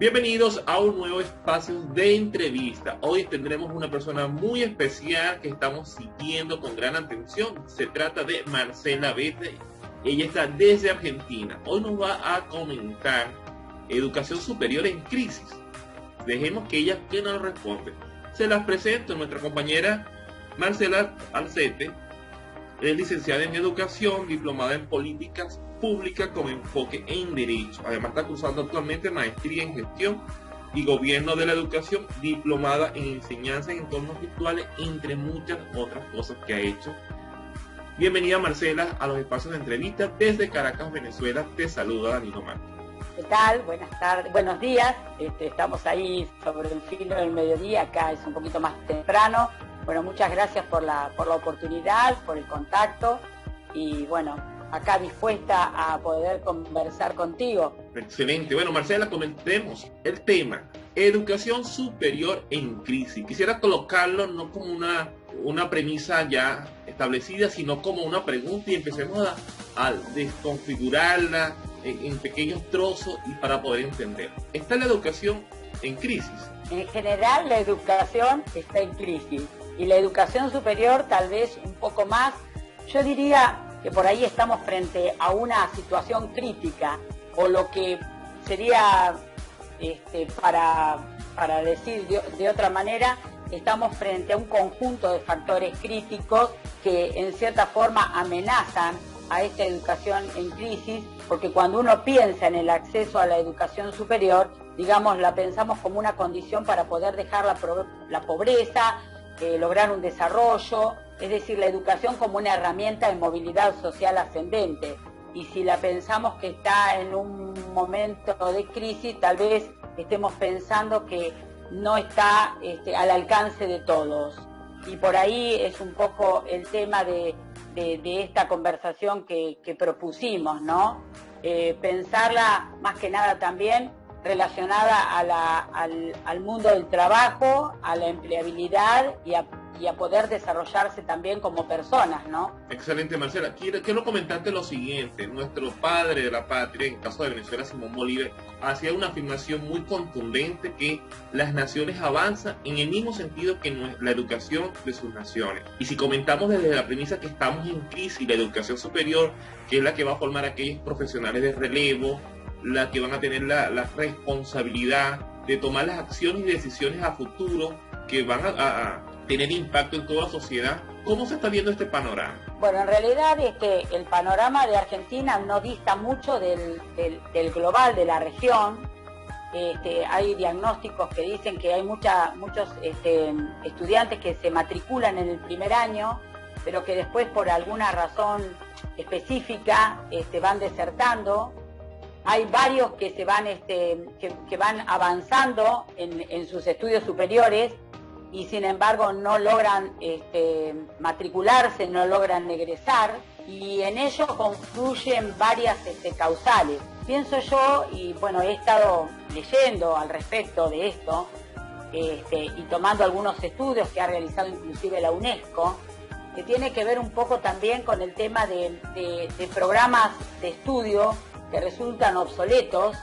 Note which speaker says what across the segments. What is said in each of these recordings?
Speaker 1: Bienvenidos a un nuevo espacio de entrevista. Hoy tendremos una persona muy especial que estamos siguiendo con gran atención. Se trata de Marcela Bete. Ella está desde Argentina. Hoy nos va a comentar educación superior en crisis. Dejemos que ella que nos responde. Se las presento, nuestra compañera Marcela Alcete. Es licenciada en educación, diplomada en políticas públicas con enfoque en derecho. Además está cursando actualmente maestría en gestión y gobierno de la educación, diplomada en enseñanza en entornos virtuales, entre muchas otras cosas que ha hecho. Bienvenida, Marcela, a los espacios de entrevista desde Caracas, Venezuela. Te saluda Danilo Márquez.
Speaker 2: ¿Qué tal? Buenas tardes, buenos días. Estamos ahí sobre el filo del mediodía, acá es un poquito más temprano. Bueno, muchas gracias por la oportunidad, por el contacto y bueno, acá dispuesta a poder conversar contigo.
Speaker 1: Excelente. Bueno, Marcela, comentemos el tema, educación superior en crisis. Quisiera colocarlo no como una premisa ya establecida, sino como una pregunta y empecemos a desconfigurarla en pequeños trozos y para poder entender. ¿Está la educación en crisis?
Speaker 2: En general, la educación está en crisis y la educación superior tal vez un poco más. Yo diría que por ahí estamos frente a una situación crítica, o lo que sería, para decir de otra manera, estamos frente a un conjunto de factores críticos que en cierta forma amenazan a esta educación en crisis, porque cuando uno piensa en el acceso a la educación superior, digamos, la pensamos como una condición para poder dejar la pobreza, lograr un desarrollo, es decir, la educación como una herramienta de movilidad social ascendente. Y si la pensamos que está en un momento de crisis, tal vez estemos pensando que no está al alcance de todos. Y por ahí es un poco el tema de esta conversación que propusimos, ¿no? Pensarla más que nada también relacionada al mundo del trabajo, a la empleabilidad y a poder desarrollarse también como personas, ¿no?
Speaker 1: Excelente, Marcela. Quiero comentarte lo siguiente. Nuestro padre de la patria, en el caso de Venezuela, Simón Bolívar, hacía una afirmación muy contundente que las naciones avanzan en el mismo sentido que la educación de sus naciones. Y si comentamos desde la premisa que estamos en crisis, la educación superior, que es la que va a formar aquellos profesionales de relevo, la que van a tener la responsabilidad de tomar las acciones y decisiones a futuro que van a tener impacto en toda la sociedad. ¿Cómo se está viendo este panorama?
Speaker 2: Bueno, en realidad el panorama de Argentina no dista mucho del global de la región. Hay diagnósticos que dicen que hay muchos estudiantes que se matriculan en el primer año, pero que después por alguna razón específica van desertando. Hay varios que se van que van avanzando en sus estudios superiores y sin embargo no logran matricularse, no logran egresar, y en ello confluyen varias causales. Pienso yo, y bueno, he estado leyendo al respecto de esto y tomando algunos estudios que ha realizado inclusive la UNESCO, que tiene que ver un poco también con el tema de programas de estudio que resultan obsoletos,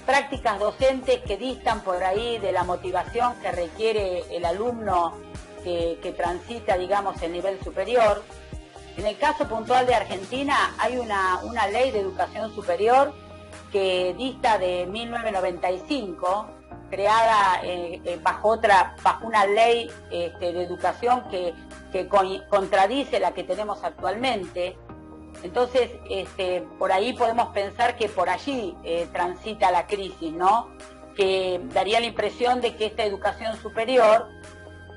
Speaker 2: prácticas docentes que distan por ahí de la motivación que requiere el alumno que transita, digamos, el nivel superior. En el caso puntual de Argentina hay una ley de educación superior que dista de 1995, creada bajo una ley de educación que contradice la que tenemos actualmente. Entonces, por ahí podemos pensar que por allí transita la crisis, ¿no? Que daría la impresión de que esta educación superior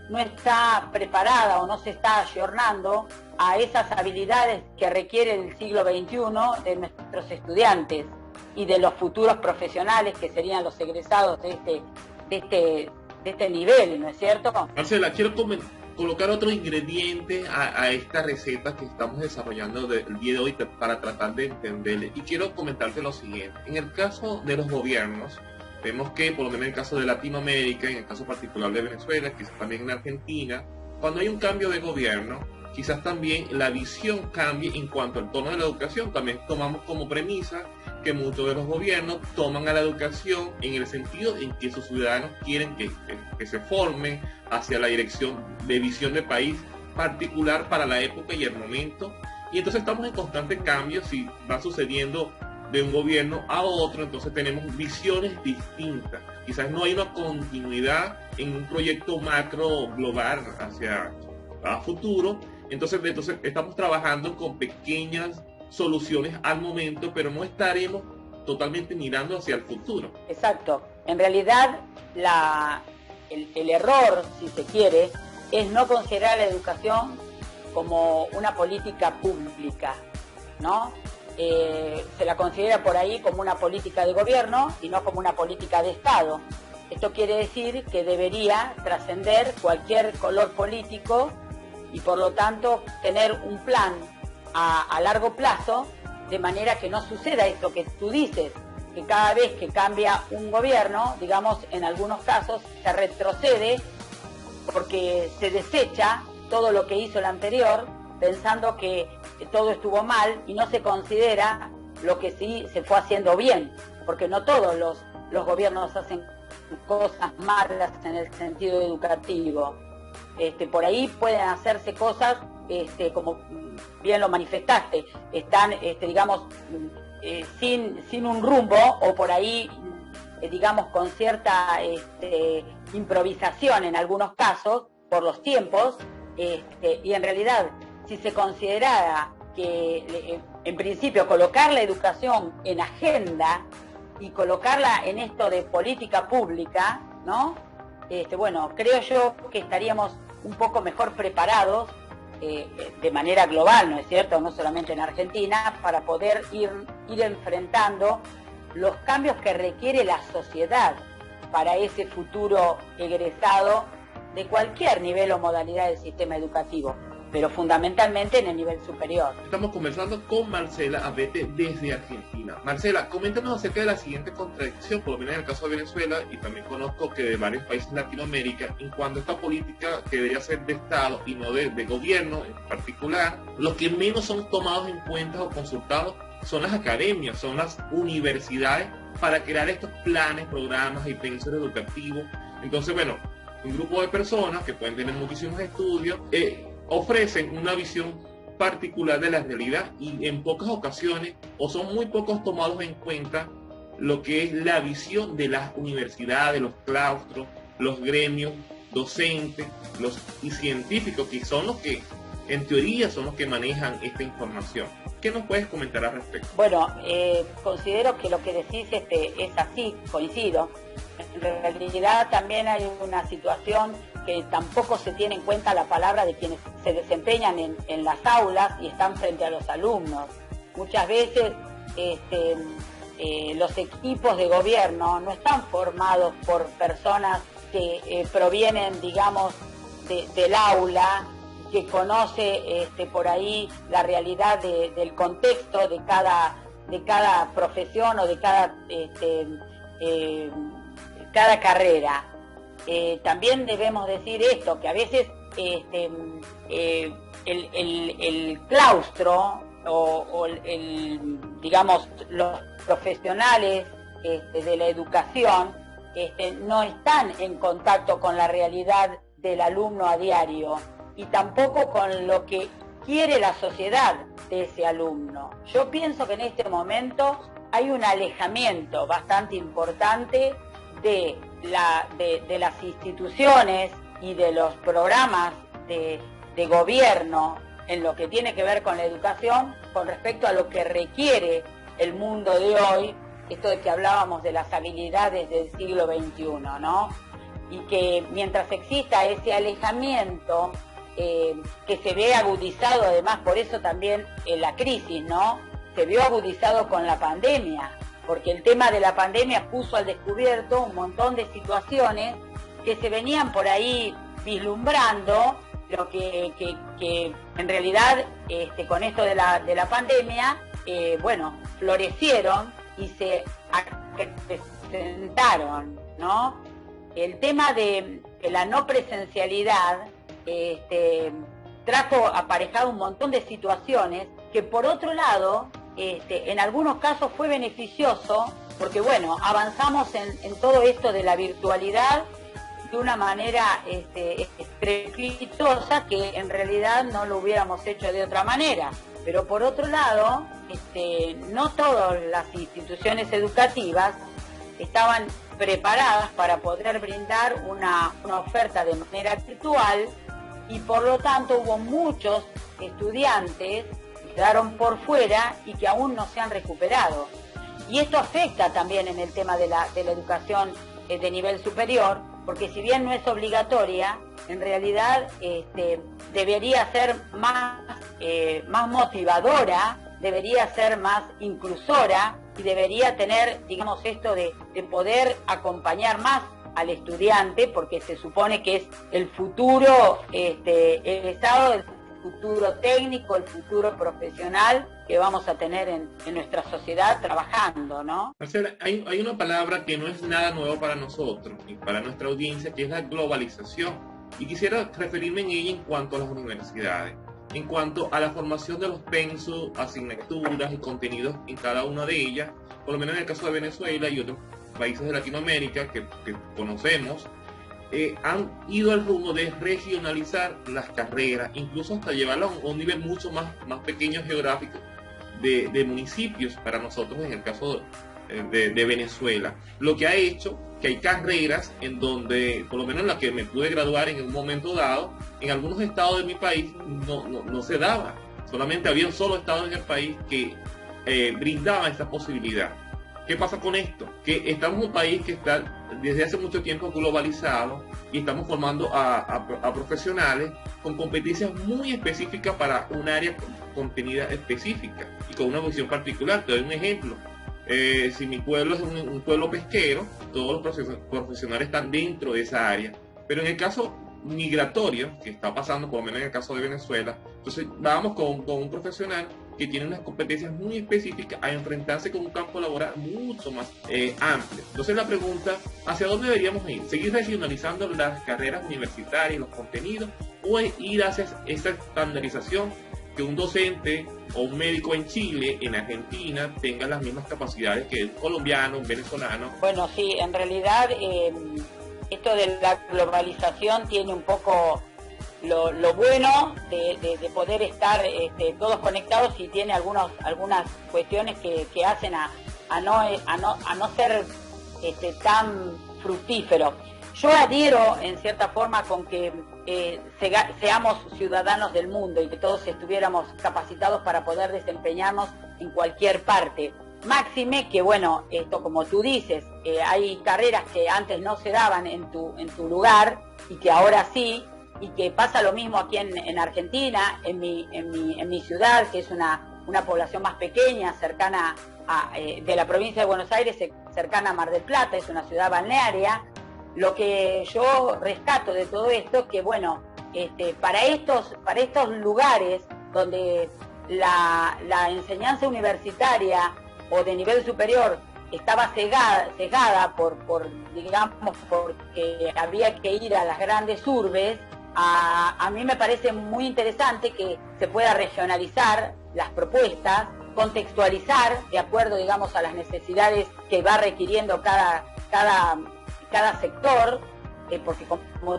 Speaker 2: no está preparada o no se está ayornando a esas habilidades que requiere el siglo XXI de nuestros estudiantes y de los futuros profesionales que serían los egresados de este nivel, ¿no es cierto?
Speaker 1: Marcela, quiero colocar otro ingrediente a esta receta que estamos desarrollando el día de hoy para tratar de entenderle. Y quiero comentarte lo siguiente. En el caso de los gobiernos, vemos que, por lo menos en el caso de Latinoamérica, en el caso particular de Venezuela, quizás también en Argentina, cuando hay un cambio de gobierno, quizás también la visión cambie en cuanto al tono de la educación. También tomamos como premisa que que muchos de los gobiernos toman a la educación en el sentido en que sus ciudadanos quieren que se formen hacia la dirección de visión de país particular para la época y el momento. Y entonces estamos en constante cambio. Si va sucediendo de un gobierno a otro, entonces tenemos visiones distintas. Quizás no hay una continuidad en un proyecto macro global hacia a futuro. Entonces estamos trabajando con pequeñas soluciones al momento, pero no estaremos totalmente mirando hacia el futuro.
Speaker 2: Exacto. En realidad, el error, si se quiere, es no considerar la educación como una política pública, ¿no? Se la considera por ahí como una política de gobierno y no como una política de Estado. Esto quiere decir que debería trascender cualquier color político y por lo tanto tener un plan a largo plazo, de manera que no suceda esto que tú dices, que cada vez que cambia un gobierno, digamos, en algunos casos se retrocede porque se desecha todo lo que hizo el anterior, pensando que todo estuvo mal y no se considera lo que sí se fue haciendo bien, porque no todos los gobiernos hacen cosas malas en el sentido educativo. Por ahí pueden hacerse cosas, como bien lo manifestaste, están, digamos, sin un rumbo o por ahí, digamos, con cierta improvisación en algunos casos por los tiempos, y en realidad, si se considerara que, en principio, colocar la educación en agenda y colocarla en esto de política pública, ¿no? Bueno, creo yo que estaríamos un poco mejor preparados de manera global, ¿no es cierto? No solamente en Argentina, para poder ir enfrentando los cambios que requiere la sociedad para ese futuro egresado de cualquier nivel o modalidad del sistema educativo, pero fundamentalmente en el nivel superior.
Speaker 1: Estamos conversando con Marcela Abete desde Argentina. Marcela, coméntanos acerca de la siguiente contradicción, por lo menos en el caso de Venezuela, y también conozco que de varios países de Latinoamérica, en cuanto a esta política que debería ser de Estado y no de gobierno en particular, los que menos son tomados en cuenta o consultados son las academias, son las universidades, para crear estos planes, programas y pensiones educativos. Entonces, bueno, un grupo de personas que pueden tener muchísimos estudios, ofrecen una visión particular de la realidad y en pocas ocasiones o son muy pocos tomados en cuenta lo que es la visión de las universidades, los claustros, los gremios docentes y científicos, que son los que en teoría son los que manejan esta información. ¿Qué nos puedes comentar al respecto?
Speaker 2: Bueno, considero que lo que decís es así, coincido. En realidad también hay una situación que tampoco se tiene en cuenta la palabra de quienes se desempeñan en las aulas y están frente a los alumnos. Muchas veces los equipos de gobierno no están formados por personas que provienen, digamos, del aula, que conoce por ahí la realidad del contexto de cada profesión o de cada carrera. También debemos decir esto, que a veces el claustro o digamos, los profesionales de la educación no están en contacto con la realidad del alumno a diario y tampoco con lo que quiere la sociedad de ese alumno. Yo pienso que en este momento hay un alejamiento bastante importante de las instituciones y de los programas de gobierno en lo que tiene que ver con la educación con respecto a lo que requiere el mundo de hoy, esto de que hablábamos de las habilidades del siglo XXI, ¿no? Y que mientras exista ese alejamiento, que se ve agudizado además, por eso también la crisis, ¿no? Se vio agudizado con la pandemia, porque el tema de la pandemia puso al descubierto un montón de situaciones que se venían por ahí vislumbrando, pero que en realidad con esto de la pandemia, bueno, florecieron y se acrecentaron, ¿no? El tema de la no presencialidad trajo aparejado un montón de situaciones que por otro lado en algunos casos fue beneficioso, porque bueno, avanzamos en todo esto de la virtualidad de una manera estrepitosa, que en realidad no lo hubiéramos hecho de otra manera. Pero por otro lado, no todas las instituciones educativas estaban preparadas para poder brindar una oferta de manera virtual, y por lo tanto hubo muchos estudiantes que quedaron por fuera y que aún no se han recuperado. Y esto afecta también en el tema de la educación de nivel superior, porque si bien no es obligatoria, en realidad debería ser más motivadora, debería ser más inclusora, y debería tener, digamos, esto de poder acompañar más al estudiante, porque se supone que es el futuro egresado, el futuro técnico, el futuro profesional que vamos a tener en nuestra sociedad trabajando, ¿no?
Speaker 1: Marcela, hay una palabra que no es nada nuevo para nosotros y para nuestra audiencia, que es la globalización. Y quisiera referirme en ella en cuanto a las universidades, en cuanto a la formación de los pensos, asignaturas y contenidos en cada una de ellas, por lo menos en el caso de Venezuela y otros países de Latinoamérica que conocemos, han ido al rumbo de regionalizar las carreras, incluso hasta llevarlo a un nivel mucho más pequeño geográfico de municipios para nosotros en el caso de Venezuela, lo que ha hecho que hay carreras en donde, por lo menos en la que me pude graduar en un momento dado, en algunos estados de mi país no se daba, solamente había un solo estado en el país que brindaba esta posibilidad. ¿Qué pasa con esto? Que estamos en un país que está desde hace mucho tiempo globalizado y estamos formando a profesionales con competencias muy específicas para un área contenida específica y con una visión particular. Te doy un ejemplo. Si mi pueblo es un pueblo pesquero, todos los profesionales están dentro de esa área. Pero en el caso migratorio, que está pasando, por lo menos en el caso de Venezuela, entonces vamos con un profesional que tiene unas competencias muy específicas a enfrentarse con un campo laboral mucho más amplio. Entonces la pregunta, ¿hacia dónde deberíamos ir? ¿Seguir regionalizando las carreras universitarias, los contenidos, o ir hacia esa estandarización, que un docente o un médico en Chile, en Argentina, tenga las mismas capacidades que el colombiano, un venezolano?
Speaker 2: Bueno, sí, en realidad esto de la globalización tiene un poco lo bueno de poder estar todos conectados, y tiene algunas cuestiones que hacen a no ser tan fructífero. Yo adhiero en cierta forma con que seamos ciudadanos del mundo y que todos estuviéramos capacitados para poder desempeñarnos en cualquier parte. Máxime que, bueno, esto como tú dices, hay carreras que antes no se daban en tu lugar y que ahora sí, y que pasa lo mismo aquí en Argentina, en mi ciudad, que es una población más pequeña, cercana de la provincia de Buenos Aires, cercana a Mar del Plata, es una ciudad balnearia. Lo que yo rescato de todo esto, que bueno, para estos lugares donde la enseñanza universitaria o de nivel superior estaba cegada digamos, porque había que ir a las grandes urbes, a mí me parece muy interesante que se pueda regionalizar las propuestas, contextualizar de acuerdo, digamos, a las necesidades que va requiriendo cada sector, porque como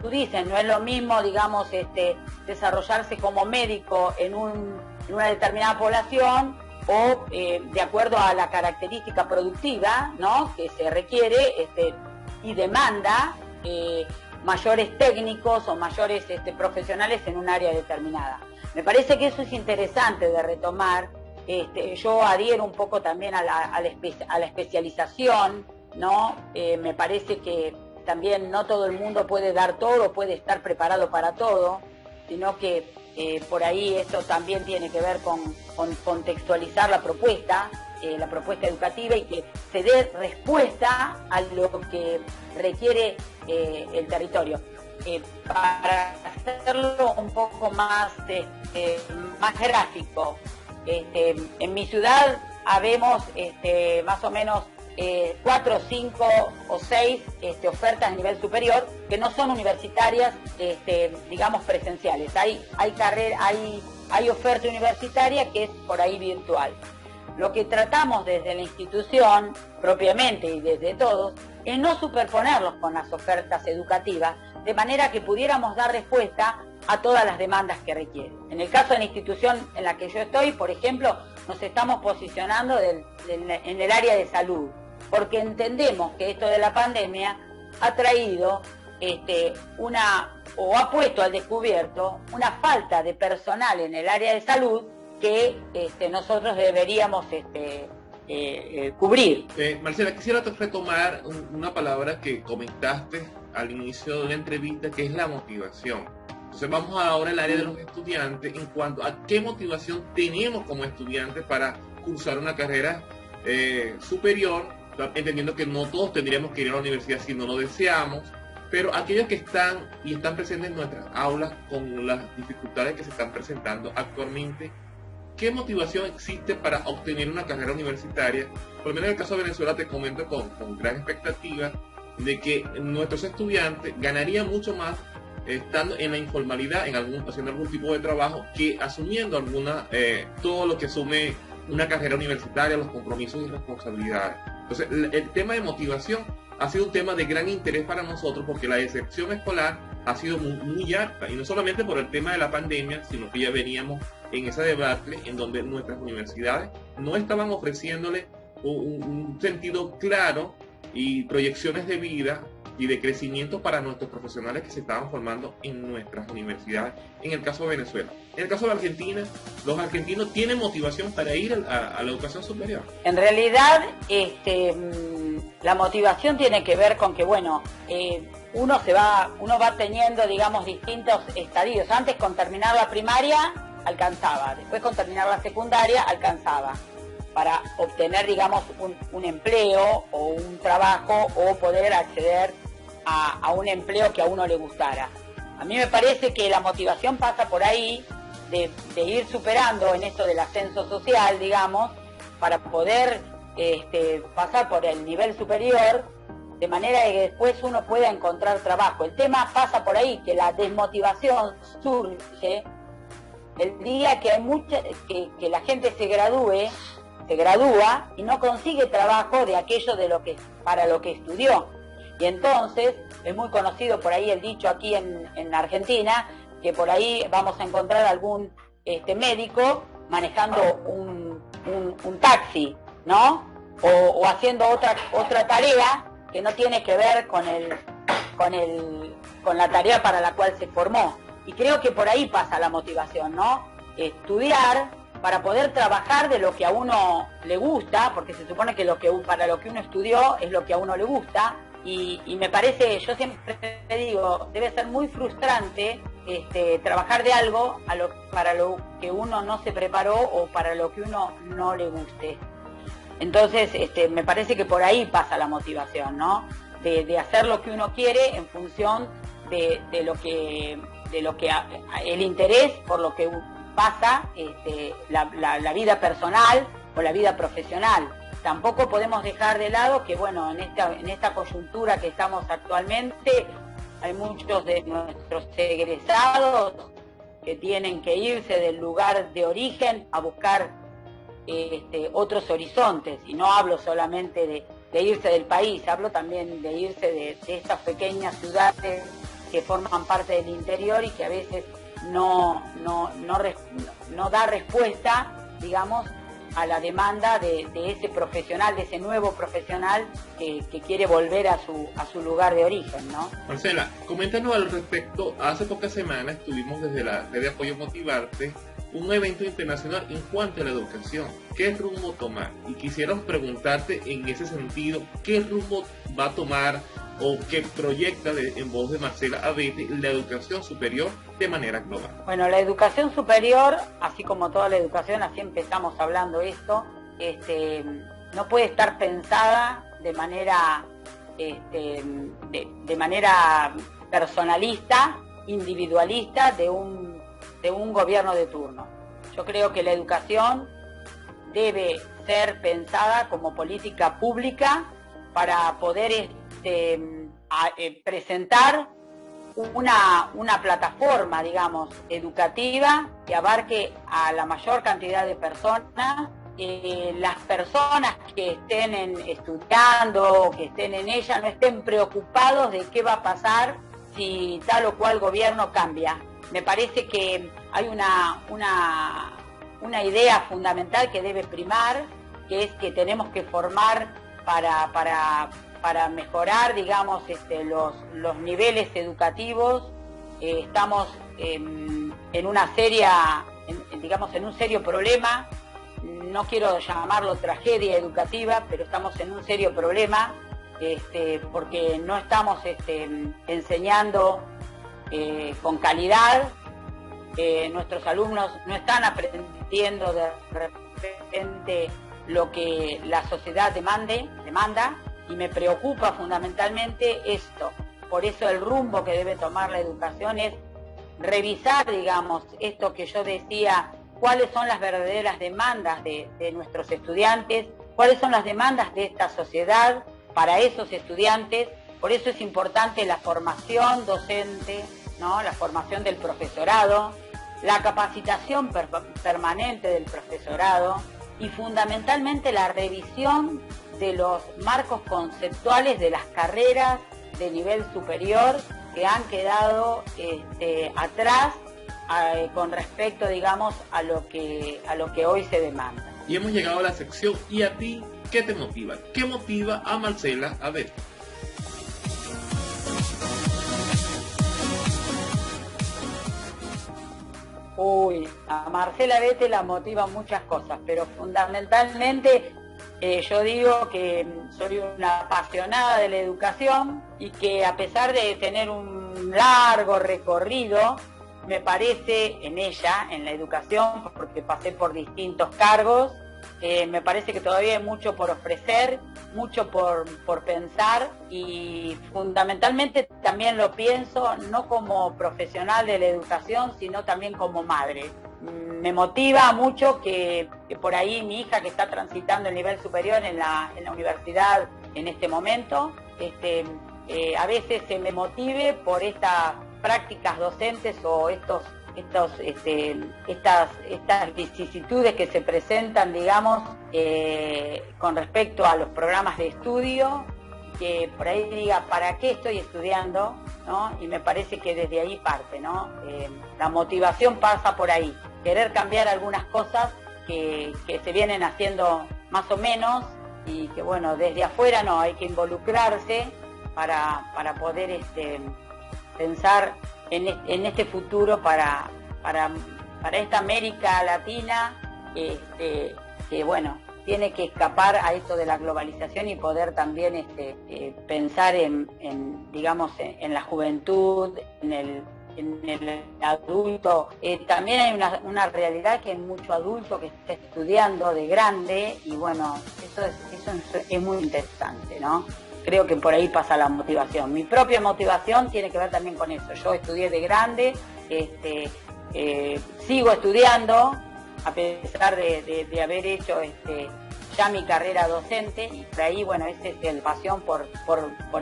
Speaker 2: tú dices, no es lo mismo, digamos, desarrollarse como médico en una determinada población o de acuerdo a la característica productiva, ¿no?, que se requiere y demanda mayores técnicos o mayores profesionales en un área determinada. Me parece que eso es interesante de retomar. Yo adhiero un poco también a la especialización, ¿no? Me parece que también no todo el mundo puede dar todo, puede estar preparado para todo, sino que por ahí esto también tiene que ver con contextualizar la propuesta educativa, y que se dé respuesta a lo que requiere el territorio. Para hacerlo un poco más gráfico, en mi ciudad habemos más o menos 4, 5 o 6 ofertas a nivel superior que no son universitarias, digamos, presenciales. Hay hay oferta universitaria que es por ahí virtual. Lo que tratamos desde la institución, propiamente y desde todos, es no superponerlos con las ofertas educativas, de manera que pudiéramos dar respuesta a todas las demandas que requieren. En el caso de la institución en la que yo estoy, por ejemplo, nos estamos posicionando en el área de salud, porque entendemos que esto de la pandemia ha traído o ha puesto al descubierto una falta de personal en el área de salud que nosotros deberíamos cubrir.
Speaker 1: Marcela, quisiera retomar una palabra que comentaste al inicio de la entrevista, que es la motivación. Entonces vamos ahora al área de los estudiantes en cuanto a qué motivación tenemos como estudiantes para cursar una carrera superior, entendiendo que no todos tendríamos que ir a la universidad si no lo deseamos, pero aquellos que están presentes en nuestras aulas con las dificultades que se están presentando actualmente, ¿qué motivación existe para obtener una carrera universitaria? Por lo menos en el caso de Venezuela te comento con gran expectativa de que nuestros estudiantes ganarían mucho más estando en la informalidad, haciendo algún tipo de trabajo, que asumiendo todo lo que asume una carrera universitaria, los compromisos y responsabilidades. Entonces, el tema de motivación ha sido un tema de gran interés para nosotros porque la deserción escolar ha sido muy alta, y no solamente por el tema de la pandemia, sino que ya veníamos en esa debacle en donde nuestras universidades no estaban ofreciéndole un sentido claro y proyecciones de vida y de crecimiento para nuestros profesionales que se estaban formando en nuestras universidades, en el caso de Venezuela. En el caso de Argentina, los argentinos tienen motivación para ir a la educación superior.
Speaker 2: En realidad, la motivación tiene que ver con que, uno va teniendo, digamos, distintos estadios. Antes, con terminar la primaria, alcanzaba. Después, con terminar la secundaria, alcanzaba para obtener, digamos, un empleo o un trabajo o poder acceder a un empleo que a uno le gustara. A mí me parece que la motivación pasa por ahí, de ir superando en esto del ascenso social, digamos, para poder pasar por el nivel superior, de manera que después uno pueda encontrar trabajo. El tema pasa por ahí, que la desmotivación surge el día que que la gente se gradúa y no consigue trabajo de aquello para lo que estudió. Y entonces es muy conocido por ahí el dicho aquí en Argentina, que por ahí vamos a encontrar algún médico manejando un taxi, ¿no? O haciendo otra tarea que no tiene que ver con la tarea para la cual se formó. Y creo que por ahí pasa la motivación, ¿no? Estudiar para poder trabajar de lo que a uno le gusta, porque se supone que para lo que uno estudió es lo que a uno le gusta, y me parece, yo siempre digo, debe ser muy frustrante trabajar de algo para lo que uno no se preparó o para lo que uno no le guste. Entonces, me parece que por ahí pasa la motivación, ¿no? De hacer lo que uno quiere en función de lo que el interés por lo que pasa la vida personal o la vida profesional. Tampoco podemos dejar de lado que, en esta coyuntura que estamos actualmente, hay muchos de nuestros egresados que tienen que irse del lugar de origen a buscar otros horizontes. Y no hablo solamente de irse del país, hablo también de irse de estas pequeñas ciudades que forman parte del interior y que a veces no da respuesta, digamos, a la demanda de ese profesional, de ese nuevo profesional que quiere volver a su lugar de origen, ¿no?
Speaker 1: Marcela, coméntanos al respecto. Hace pocas semanas estuvimos desde la red de apoyo Motivarte un evento internacional en cuanto a la educación. ¿Qué rumbo tomar? Y quisiéramos preguntarte en ese sentido, ¿qué rumbo va a tomar o qué proyecta en voz de Marcela Abete la educación superior de manera global?
Speaker 2: Bueno, la educación superior, así como toda la educación, así empezamos hablando esto, no puede estar pensada de manera personalista, individualista de un gobierno de turno. Yo creo que la educación debe ser pensada como política pública para poder presentar una plataforma, digamos, educativa que abarque a la mayor cantidad de personas. Las personas que estén estudiando o que estén en ella no estén preocupados de qué va a pasar si tal o cual gobierno cambia. Me parece que hay una idea fundamental que debe primar, que es que tenemos que formar para mejorar, digamos, los niveles educativos. Estamos en un serio problema. No quiero llamarlo tragedia educativa, pero estamos en un serio problema, porque no estamos enseñando con calidad. Nuestros alumnos no están aprendiendo de repente lo que la sociedad demanda, y me preocupa fundamentalmente esto. Por eso el rumbo que debe tomar la educación es revisar, digamos, esto que yo decía, cuáles son las verdaderas demandas de nuestros estudiantes, cuáles son las demandas de esta sociedad para esos estudiantes. Por eso es importante la formación docente, ¿no? La formación del profesorado, la capacitación permanente del profesorado y fundamentalmente la revisión de los marcos conceptuales de las carreras de nivel superior que han quedado atrás con respecto, digamos, a lo que hoy se demanda.
Speaker 1: Y hemos llegado a la sección ¿y a ti qué te motiva? ¿Qué motiva a Marcela Abete?
Speaker 2: A Marcela Abete la motivan muchas cosas, pero fundamentalmente yo digo que soy una apasionada de la educación y que a pesar de tener un largo recorrido, me parece en ella, en la educación, porque pasé por distintos cargos, me parece que todavía hay mucho por ofrecer, mucho por pensar, y fundamentalmente también lo pienso no como profesional de la educación, sino también como madre. Me motiva mucho que por ahí mi hija, que está transitando el nivel superior en la universidad en este momento, a veces se me motive por estas prácticas docentes o estas vicisitudes que se presentan, digamos, con respecto a los programas de estudio, que por ahí diga, ¿para qué estoy estudiando? ¿No? Y me parece que desde ahí parte, ¿no? La motivación pasa por ahí, querer cambiar algunas cosas que se vienen haciendo más o menos, y que bueno, desde afuera no, hay que involucrarse para poder pensar en este futuro para esta América Latina, que bueno, tiene que escapar a esto de la globalización y poder también pensar digamos, en la juventud, en el adulto. También hay una realidad que hay mucho adulto que está estudiando de grande, y bueno, eso es muy interesante, ¿no? Creo que por ahí pasa la motivación. Mi propia motivación tiene que ver también con eso. Yo estudié de grande, sigo estudiando, a pesar de haber hecho ya mi carrera docente, y por ahí, bueno, esa es la pasión por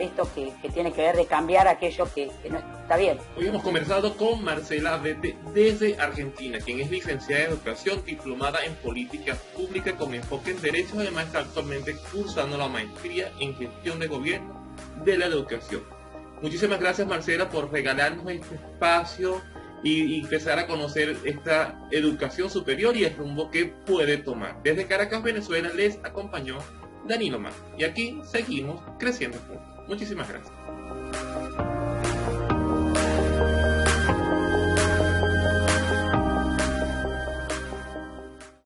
Speaker 2: esto que tiene que ver de cambiar aquello que no está bien.
Speaker 1: Hoy hemos conversado con Marcela Abete desde Argentina, quien es licenciada en Educación, diplomada en Políticas Públicas con enfoque en Derechos, además está actualmente cursando la maestría en Gestión de Gobierno de la Educación. Muchísimas gracias, Marcela, por regalarnos este espacio y empezar a conocer esta educación superior y el rumbo que puede tomar. Desde Caracas, Venezuela, les acompañó Danilo Mar. Y aquí seguimos creciendo juntos. Muchísimas gracias.